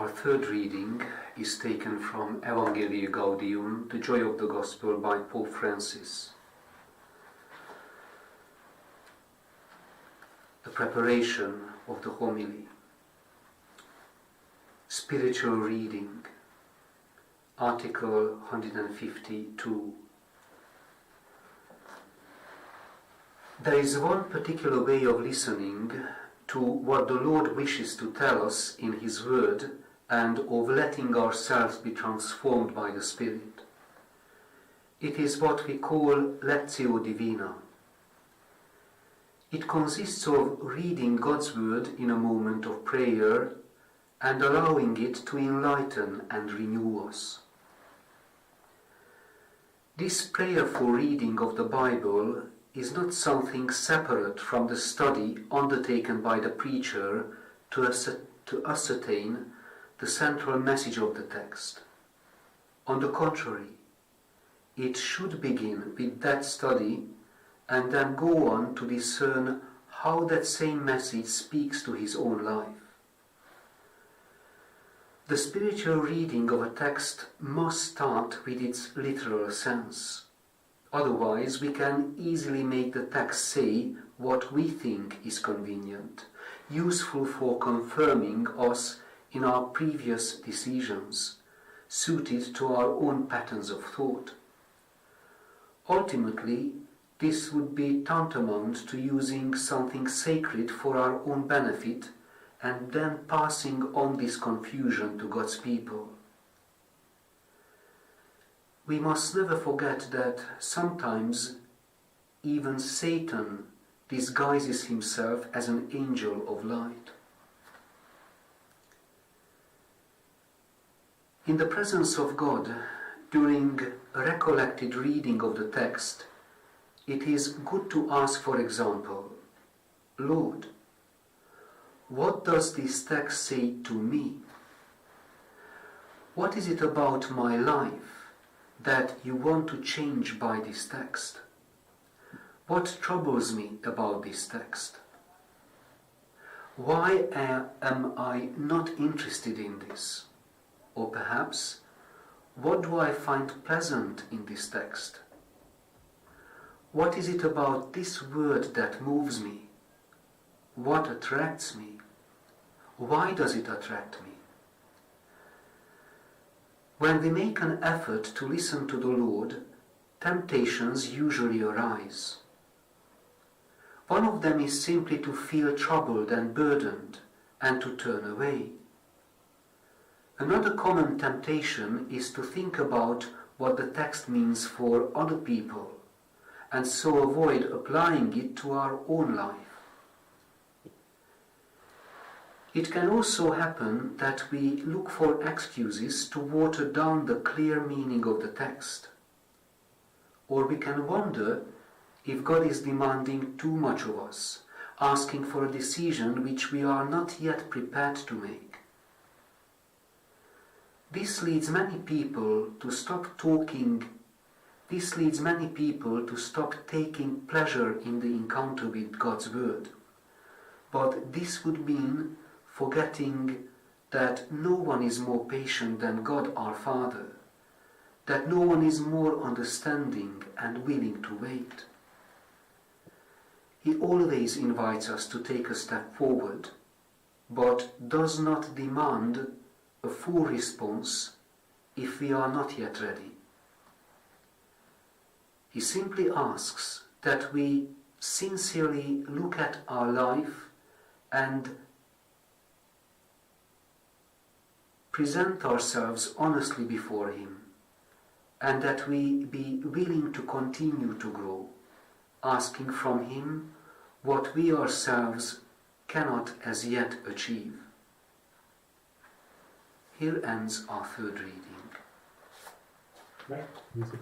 Our third reading is taken from Evangelii Gaudium, The Joy of the Gospel by Pope Francis. The preparation of the homily. Spiritual reading, Article 152. There is one particular way of listening to what the Lord wishes to tell us in His Word and of letting ourselves be transformed by the Spirit. It is what we call Lectio Divina. It consists of reading God's Word in a moment of prayer and allowing it to enlighten and renew us. This prayerful reading of the Bible is not something separate from the study undertaken by the preacher to ascertain the central message of the text. On the contrary, it should begin with that study and then go on to discern how that same message speaks to his own life. The spiritual reading of a text must start with its literal sense. Otherwise, we can easily make the text say what we think is convenient, useful for confirming us in our previous decisions, suited to our own patterns of thought. Ultimately, this would be tantamount to using something sacred for our own benefit and then passing on this confusion to God's people. We must never forget that sometimes even Satan disguises himself as an angel of light. In the presence of God, during a recollected reading of the text, it is good to ask, for example, Lord, what does this text say to me? What is it about my life that you want to change by this text? What troubles me about this text? Why am I not interested in this? Or perhaps, what do I find pleasant in this text? What is it about this word that moves me? What attracts me? Why does it attract me? When we make an effort to listen to the Lord, temptations usually arise. One of them is simply to feel troubled and burdened and to turn away. Another common temptation is to think about what the text means for other people and so avoid applying it to our own life. It can also happen that we look for excuses to water down the clear meaning of the text. Or we can wonder if God is demanding too much of us, asking for a decision which we are not yet prepared to make. This leads many people to stop taking pleasure in the encounter with God's Word. But this would mean forgetting that no one is more patient than God our Father, that no one is more understanding and willing to wait. He always invites us to take a step forward, but does not demand a full response if we are not yet ready. He simply asks that we sincerely look at our life and present ourselves honestly before Him, and that we be willing to continue to grow, asking from Him what we ourselves cannot as yet achieve. Here ends our third reading. Nej, music.